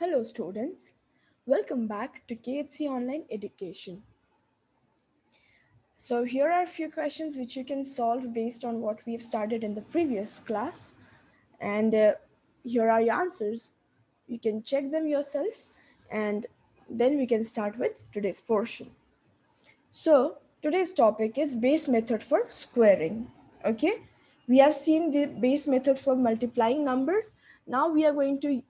Hello students, welcome back to KHC Online Education. So here are a few questions which you can solve based on what we've started in the previous class, and here are your answers. You can check them yourself and then we can start with today's portion. So today's topic is base method for squaring. Okay, we have seen the base method for multiplying numbers. Now we are going to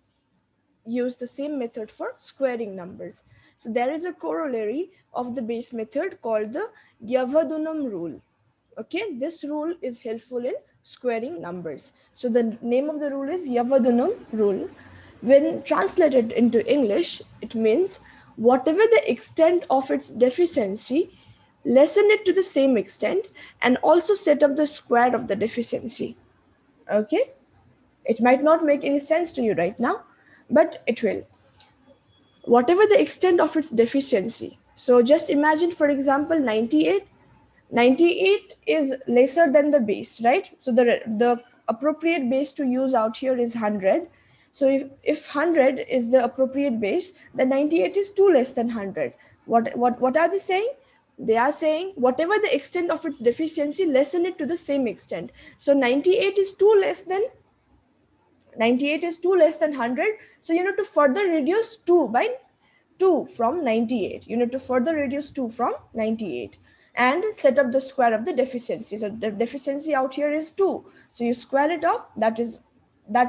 use the same method for squaring numbers. So there is a corollary of the base method called the Yavadunam rule. Okay, this rule is helpful in squaring numbers. So the name of the rule is Yavadunam rule. When translated into English, it means whatever the extent of its deficiency, lessen it to the same extent and also set up the square of the deficiency. Okay, it might not make any sense to you right now, but it will. Whatever the extent of its deficiency. So just imagine, for example, 98. 98 is lesser than the base, right? So the appropriate base to use out here is 100. So if 100 is the appropriate base, then 98 is 2 less than 100. What are they saying? They are saying whatever the extent of its deficiency, lessen it to the same extent. So 98 is 2 less than 98 is 2 less than 100. So you need to further reduce 2 by 2 from 98. You need to further reduce 2 from 98 and set up the square of the deficiency. So the deficiency out here is 2. So you square it up, that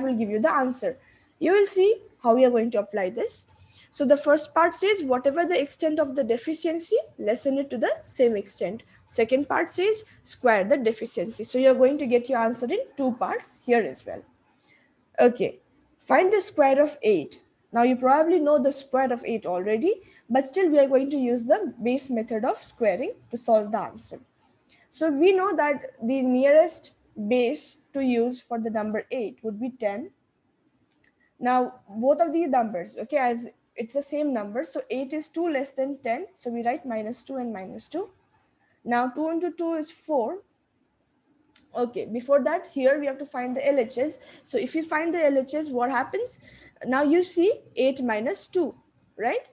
will give you the answer. You will see how we are going to apply this. So the first part says whatever the extent of the deficiency, lessen it to the same extent. Second part says square the deficiency. So you're going to get your answer in two parts here as well. Okay, find the square of 8. Now you probably know the square of 8 already, but still we are going to use the base method of squaring to solve the answer. So we know that the nearest base to use for the number 8 would be 10. Now both of these numbers, okay, as it's the same number, so 8 is 2 less than 10, so we write minus 2 and minus 2. Now 2 into 2 is 4. Okay, before that, here we have to find the LHS. So if you find the LHS, what happens? Now you see 8 minus 2, right?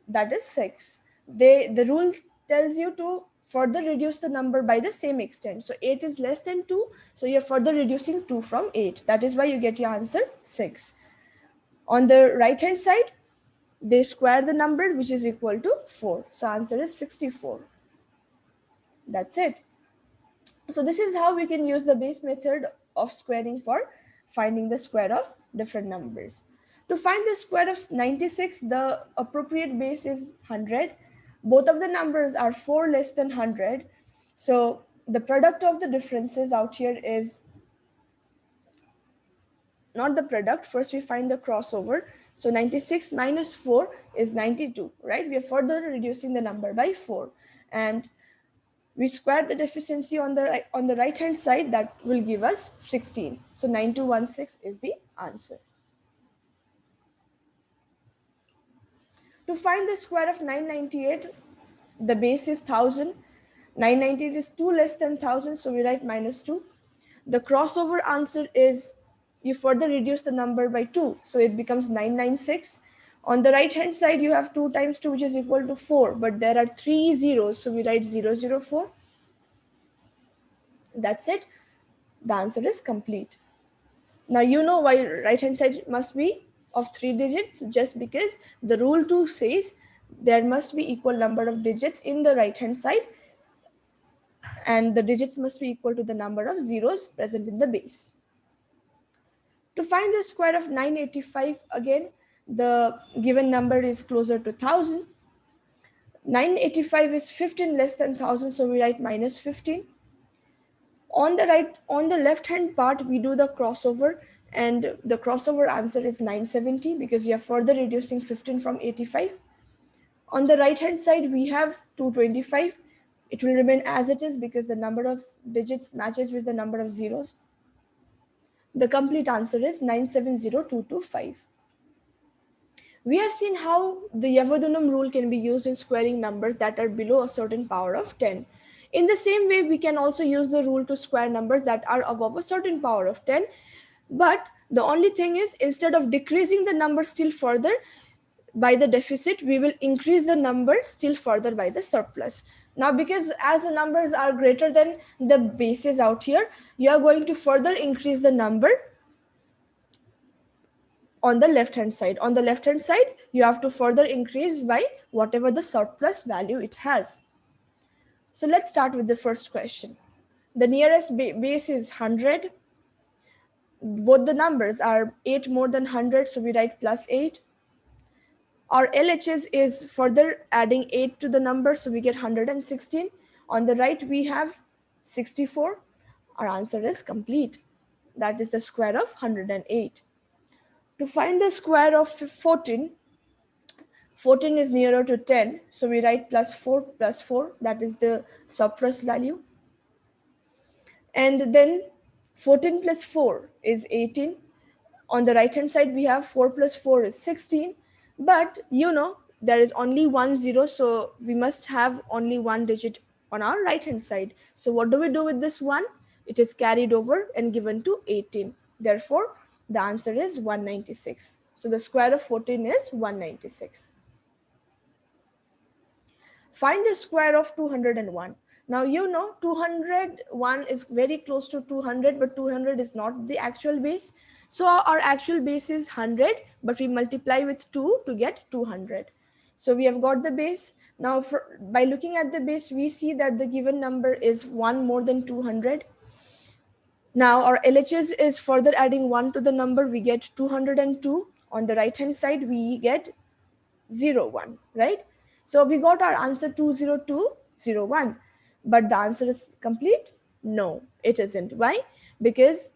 That is 6. The rule tells you to further reduce the number by the same extent. So 8 is less than 2, so you're further reducing 2 from 8. That is why you get your answer 6. On the right hand side, they square the number which is equal to 4. So answer is 64. That's it. So this is how we can use the base method of squaring for finding the square of different numbers. To find the square of 96, the appropriate base is 100. Both of the numbers are 4 less than 100. So the product of the differences out here is not the product. First we find the crossover. So 96 minus 4 is 92, right? We are further reducing the number by 4. And we square the deficiency on the right hand side, that will give us 16. So 9216 is the answer. To find the square of 998, the base is 1000. 998 is 2 less than 1000, so we write minus 2. The crossover answer is you further reduce the number by 2, so it becomes 996. On the right hand side, you have 2 times 2, which is equal to 4, but there are 3 zeros, so we write 004. That's it. The answer is complete. Now you know why right hand side must be of 3 digits, just because the rule 2 says there must be equal number of digits in the right hand side and the digits must be equal to the number of zeros present in the base. To find the square of 985, again the given number is closer to 1000. 985 is 15 less than 1000, so we write minus 15. On the left hand part, we do the crossover, and the crossover answer is 970 because we are further reducing 15 from 85. On the right hand side, we have 225. It will remain as it is because the number of digits matches with the number of zeros. The complete answer is 970225. We have seen how the Yavadunam rule can be used in squaring numbers that are below a certain power of 10. In the same way, we can also use the rule to square numbers that are above a certain power of 10. But The only thing is, instead of decreasing the number still further by the deficit, we will increase the number still further by the surplus. Now, because as the numbers are greater than the bases out here, you are going to further increase the number on the left hand side. On the left hand side, you have to further increase by whatever the surplus value it has. So let's start with the first question. The nearest base is 100. Both the numbers are 8 more than 100, so we write plus 8. Our LHS is further adding 8 to the number, so we get 116. On the right, we have 64. Our answer is complete. That is the square of 108. To find the square of 14, 14 is nearer to 10, so we write plus 4, that is the surplus value. And then 14 plus 4 is 18. On the right hand side, we have 4 plus 4 is 16. But there is only 1 0, so we must have only one digit on our right hand side. So what do we do with this 1? It is carried over and given to 18. Therefore, the answer is 196. So the square of 14 is 196. Find the square of 201. Now 201 is very close to 200, but 200 is not the actual base. So our actual base is 100, but we multiply with 2 to get 200. So we have got the base. Now by looking at the base, we see that the given number is 1 more than 200. Now our LHS is further adding 1 to the number. We get 202. On the right hand side, we get 01, right? So we got our answer 20201. But the answer is complete? No, it isn't. Why? Because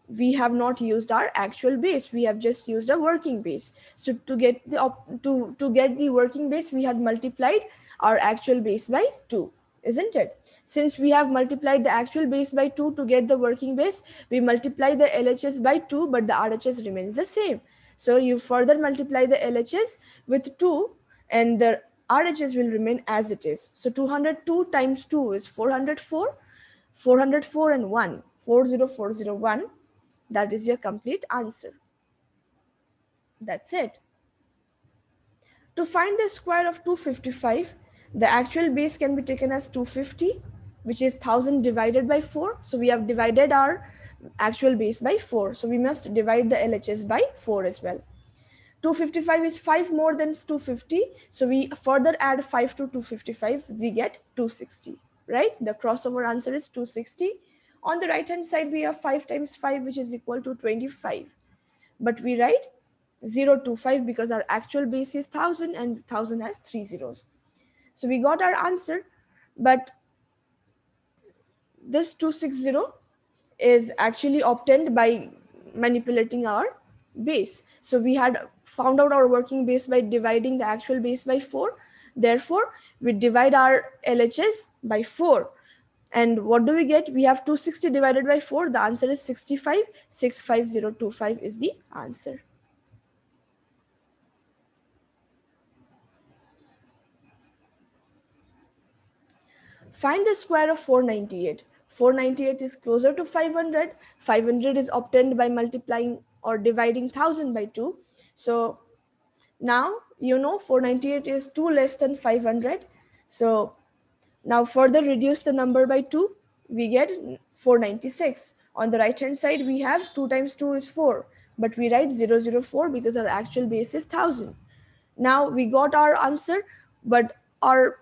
we have not used our actual base. We have just used a working base. So to get the working base, we had multiplied our actual base by 2, isn't it? Since we have multiplied the actual base by 2 to get the working base, we multiply the LHS by 2, but the RHS remains the same. So you further multiply the LHS with 2 and the RHS will remain as it is. So 202 times 2 is 404. 404 and 1, 40401. That is your complete answer. That's it. To find the square of 255, the actual base can be taken as 250, which is 1000 divided by 4. So we have divided our actual base by 4. So we must divide the LHS by 4 as well. 255 is 5 more than 250. So we further add 5 to 255. We get 260, right? The crossover answer is 260. On the right hand side, we have 5 times 5, which is equal to 25. But we write 025 because our actual base is 1000 and 1000 has 3 zeros. So we got our answer, but this 260 is actually obtained by manipulating our base. So we had found out our working base by dividing the actual base by 4. Therefore, we divide our LHS by 4. And what do we get? We have 260 divided by 4. The answer is 65. 65025 is the answer. Find the square of 498. 498 is closer to 500. 500 is obtained by multiplying or dividing 1000 by 2. So now 498 is 2 less than 500. So now further reduce the number by 2. We get 496. On the right hand side, we have 2 times 2 is 4. But we write 004 because our actual base is 1000. Now we got our answer, but our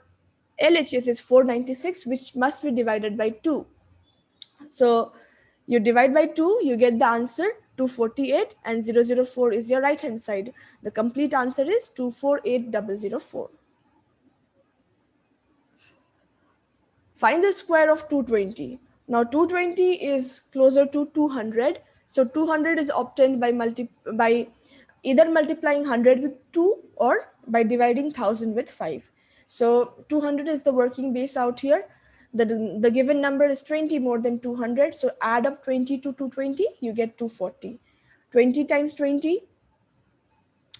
LHS is 496, which must be divided by 2. So you divide by 2, you get the answer 248, and 004 is your right hand side. The complete answer is 248004. Find the square of 220. Now 220 is closer to 200. So 200 is obtained by either multiplying 100 with 2 or by dividing 1000 with 5. So 200 is the working base out here. The given number is 20 more than 200. So add up 20 to 220, you get 240. 20 times 20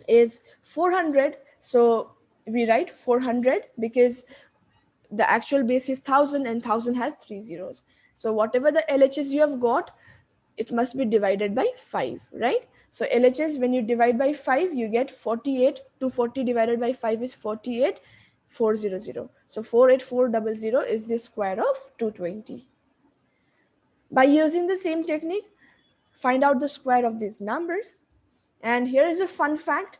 is 400. So we write 400 because the actual base is 1000 and 1000 has 3 zeros. So whatever the LHS you have got, it must be divided by 5, right? So LHS, when you divide by 5, you get 48. 240 divided by 5 is 48, 400. So 48400 is the square of 220. By using the same technique, find out the square of these numbers. And here is a fun fact: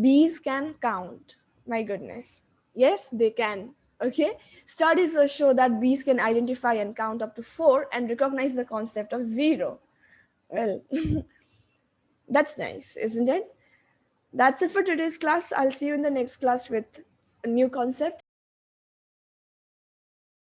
bees can count. My goodness. Yes, they can. Okay. Studies show that bees can identify and count up to 4 and recognize the concept of 0. Well, that's nice, isn't it? That's it for today's class. I'll see you in the next class with a new concept.